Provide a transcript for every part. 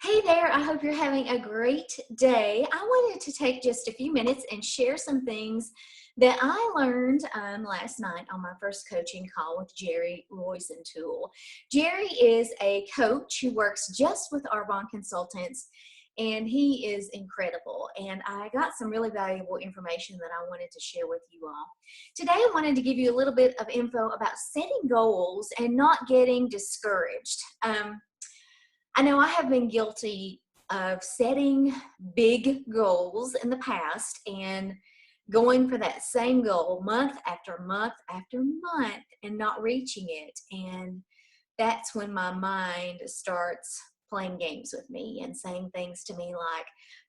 Hey there, I hope you're having a great day. I wanted to take just a few minutes and share some things that I learned last night on my first coaching call with Jerry Roisentool. Jerry is a coach who works just with Arbonne Consultants, and he is incredible. And I got some really valuable information that I wanted to share with you all. Today, I wanted to give you a little bit of info about setting goals and not getting discouraged. I know I have been guilty of setting big goals in the past and going for that same goal month after month after month and not reaching it. And that's when my mind starts playing games with me and saying things to me like,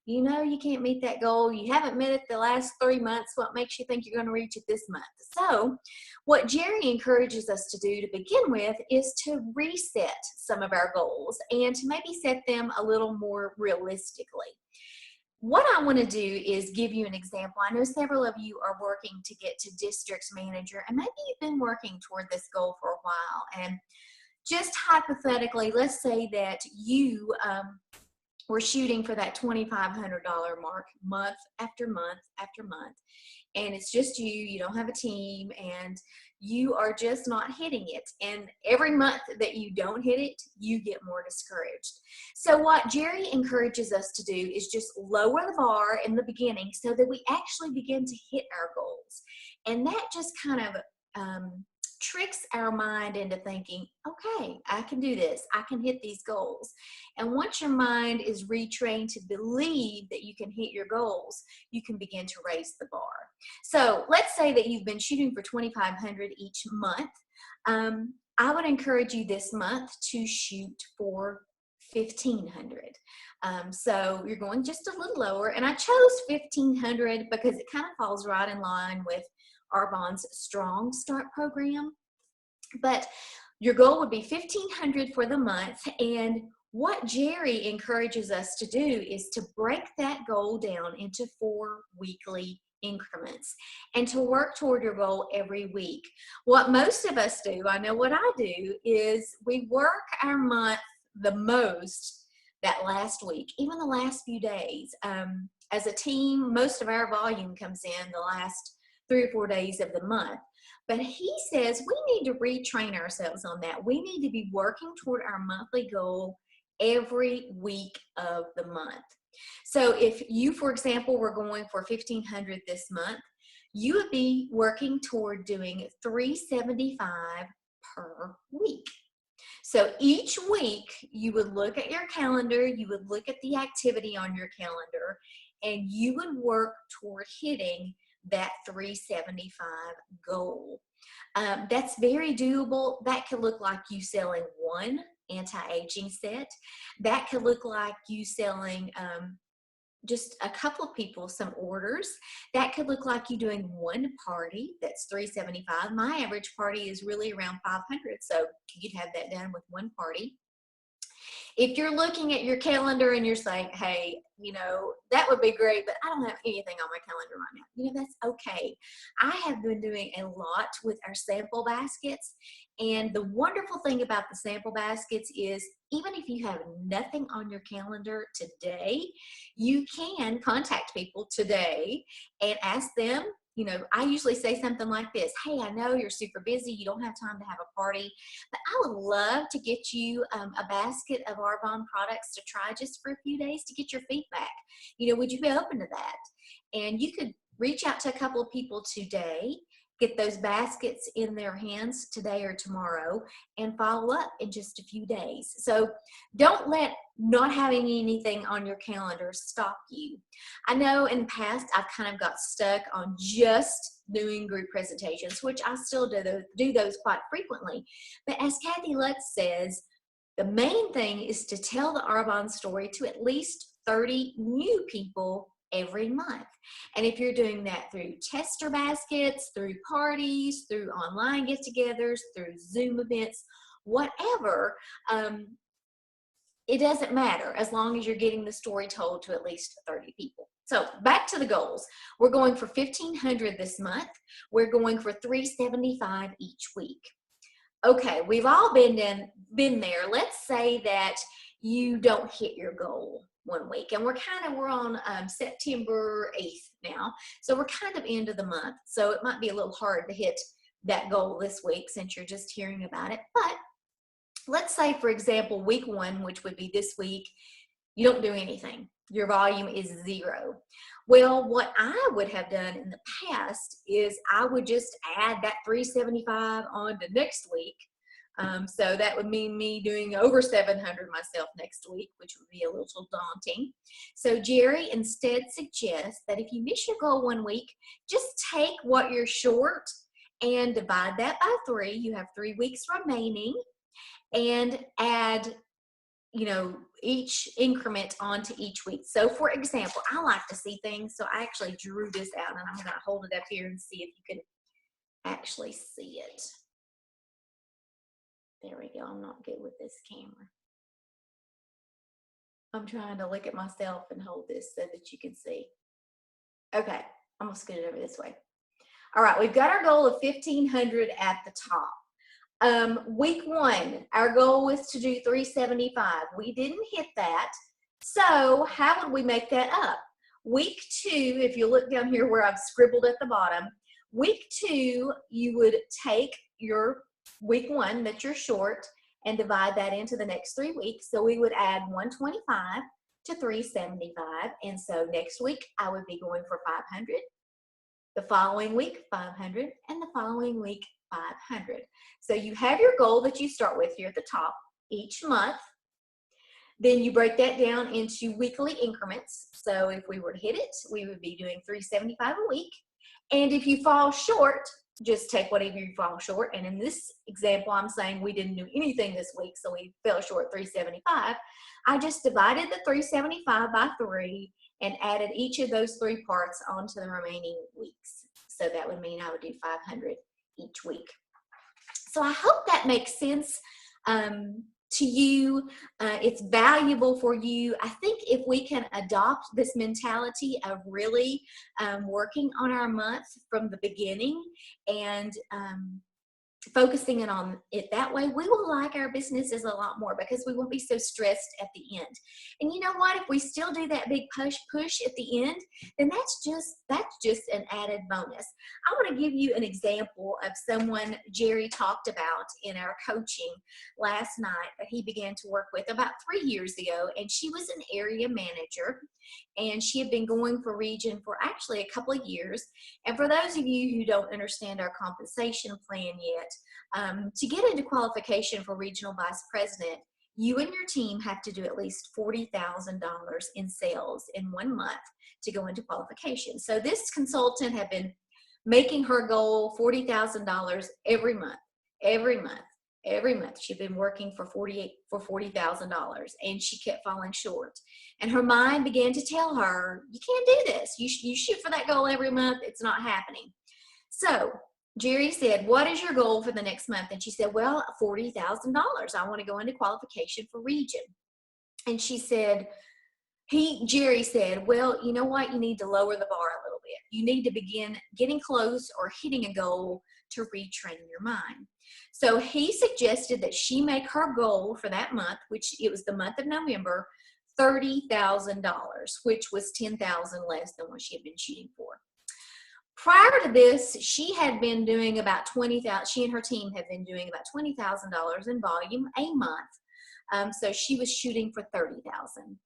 you know, you can't meet that goal. You haven't met it the last 3 months. What makes you think you're going to reach it this month? So what Jerry encourages us to do to begin with is to reset some of our goals and to maybe set them a little more realistically. What I want to do is give you an example. I know several of you are working to get to district manager, and maybe you've been working toward this goal for a while. And just hypothetically, let's say that you were shooting for that $2,500 mark month after month after month, and it's just you don't have a team, and you are just not hitting it. And every month that you don't hit it, you get more discouraged. So what Jerry encourages us to do is just lower the bar in the beginning so that we actually begin to hit our goals. And that just kind of tricks our mind into thinking, okay, I can do this. I can hit these goals. And once your mind is retrained to believe that you can hit your goals, you can begin to raise the bar. So let's say that you've been shooting for 2,500 each month. I would encourage you this month to shoot for 1,500. So you're going just a little lower. And I chose 1,500 because it kind of falls right in line with Arbonne's Strong Start program. But your goal would be 1,500 for the month. And what Jerry encourages us to do is to break that goal down into 4 weekly increments and to work toward your goal every week. What most of us do, I know what I do, is we work our month the most that last week, even the last few days. As a team, most of our volume comes in the last 3 or 4 days of the month. But he says we need to retrain ourselves on that. We need to be working toward our monthly goal every week of the month. So if you, for example, were going for 1,500 this month, you would be working toward doing 375 per week. So each week you would look at your calendar, you would look at the activity on your calendar, and you would work toward hitting that 375 goal. That's very doable. That could look like you selling one anti-aging set. That could look like you selling just a couple of people some orders. That could look like you doing one party that's 375. My average party is really around 500, so you'd have that done with one party. If you're looking at your calendar and you're saying, hey, you know, that would be great, but I don't have anything on my calendar right now, you know, that's okay. I have been doing a lot with our sample baskets. And the wonderful thing about the sample baskets is even if you have nothing on your calendar today, you can contact people today and ask them. You know, I usually say something like this: hey, I know you're super busy, you don't have time to have a party, but I would love to get you a basket of Arbonne products to try just for a few days to get your feedback. You know, would you be open to that? And you could reach out to a couple of people today, get those baskets in their hands today or tomorrow, and follow up in just a few days. So don't let not having anything on your calendar stop you. I know in the past I've kind of got stuck on just doing group presentations, which I still do those quite frequently. But as Kathy Lutz says, the main thing is to tell the Arbonne story to at least 30 new people every month. And if you're doing that through tester baskets, through parties, through online get-togethers, through Zoom events, whatever, it doesn't matter as long as you're getting the story told to at least 30 people. So back to the goals. We're going for 1,500 this month. We're going for 375 each week. Okay, we've all been there. Let's say that you don't hit your goal one week. And we're on September 8th now. So we're kind of end of the month. So it might be a little hard to hit that goal this week since you're just hearing about it. But let's say, for example, week 1, which would be this week, you don't do anything. Your volume is 0. Well, what I would have done in the past is I would just add that 375 on to next week. So that would mean me doing over 700 myself next week, which would be a little daunting. So Jerry instead suggests that if you miss your goal one week, just take what you're short and divide that by 3. You have 3 weeks remaining, and add, each increment onto each week. So for example, I like to see things, so I actually drew this out, and I'm going to hold it up here and see if you can actually see it. There we go. I'm not good with this camera. I'm trying to look at myself and hold this so that you can see. Okay, I'm going to scoot it over this way. All right, we've got our goal of 1,500 at the top. Week 1, our goal was to do 375. We didn't hit that. So how would we make that up? Week 2, if you look down here where I've scribbled at the bottom, week 2, you would take your week 1 that you're short and divide that into the next 3 weeks. So we would add 125 to 375. And so next week I would be going for 500. The following week, 500, and the following week, 500. So you have your goal that you start with here at the top each month. Then you break that down into weekly increments. So if we were to hit it, we would be doing 375 a week. And if you fall short, just take whatever you fall short. And in this example, I'm saying we didn't do anything this week, so we fell short 375. I just divided the 375 by 3 and added each of those 3 parts onto the remaining weeks. So that would mean I would do 500 each week. So I hope that makes sense to you. It's valuable for you. I think if we can adopt this mentality of really working on our month from the beginning and focusing it on it that way, we will like our businesses a lot more because we won't be so stressed at the end. And you know what? If we still do that big push at the end, then that's just an added bonus. I want to give you an example of someone Jerry talked about in our coaching last night that he began to work with about 3 years ago, and she was an area manager, and she had been going for region for actually a couple of years. And for those of you who don't understand our compensation plan yet, to get into qualification for regional vice president, you and your team have to do at least $40,000 in sales in 1 month to go into qualification. So this consultant had been making her goal $40,000 every month, every month. Every month. She'd been working for $40,000, and she kept falling short. And her mind began to tell her, you can't do this. You shoot for that goal every month. It's not happening. So Jerry said, what is your goal for the next month? And she said, well, $40,000. I want to go into qualification for region. And Jerry said, well, you know what? You need to lower the bar a little bit. You need to begin getting close or hitting a goal to retrain your mind. So he suggested that she make her goal for that month, which it was the month of November, $30,000, which was $10,000 less than what she had been shooting for. Prior to this, she had been doing about $20,000. She and her team had been doing about $20,000 in volume a month. So she was shooting for $30,000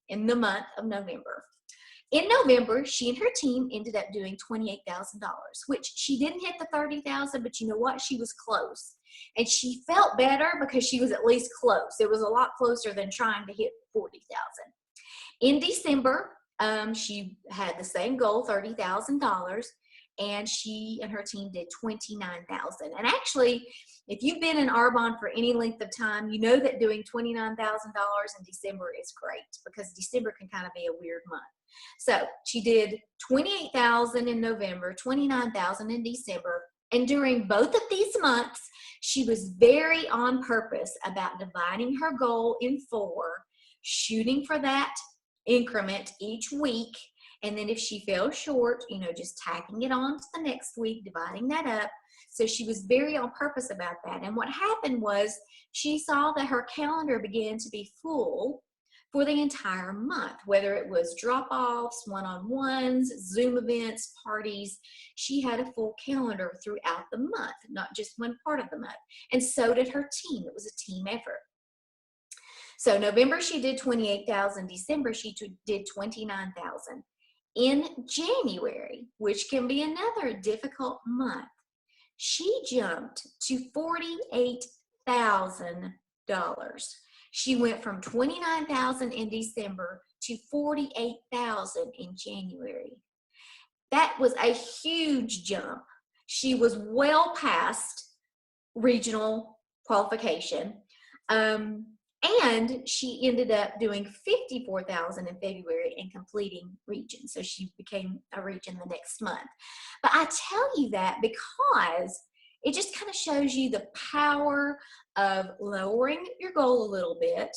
in the month of November. In November, she and her team ended up doing $28,000, which she didn't hit the $30,000, but you know what? She was close. And she felt better because she was at least close. It was a lot closer than trying to hit $40,000. In December, she had the same goal, $30,000, and she and her team did $29,000. And actually, if you've been in Arbonne for any length of time, you know that doing $29,000 in December is great because December can kind of be a weird month. So she did $28,000 in November, $29,000 in December, and during both of these months, she was very on purpose about dividing her goal in 4, shooting for that increment each week, and then if she fell short, just tacking it on to the next week, dividing that up. So she was very on purpose about that. And what happened was she saw that her calendar began to be full for the entire month, whether it was drop-offs, one-on-ones, Zoom events, parties. She had a full calendar throughout the month, not just one part of the month. And so did her team. It was a team effort. So November, she did 28,000. December, she did 29,000. In January, which can be another difficult month, she jumped to $48,000. She went from 29,000 in December to 48,000 in January. That was a huge jump. She was well past regional qualification. And she ended up doing 54,000 in February and completing region. So she became a region the next month. But I tell you that because it just kind of shows you the power of lowering your goal a little bit,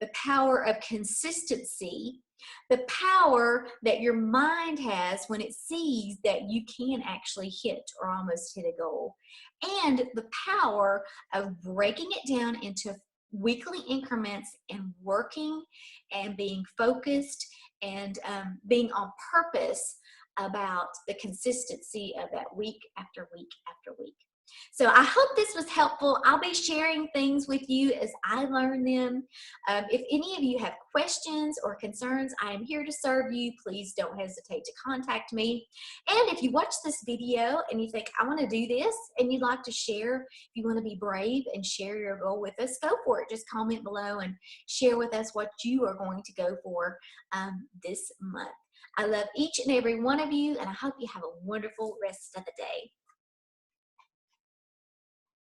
the power of consistency, the power that your mind has when it sees that you can actually hit or almost hit a goal, and the power of breaking it down into weekly increments and working and being focused and being on purpose about the consistency of that week after week after week. So I hope this was helpful. I'll be sharing things with you as I learn them. If any of you have questions or concerns, I am here to serve you. Please don't hesitate to contact me. And if you watch this video and you think, I want to do this, and you'd like to share, if you want to be brave and share your goal with us, go for it. Just comment below and share with us what you are going to go for this month. I love each and every one of you, and I hope you have a wonderful rest of the day.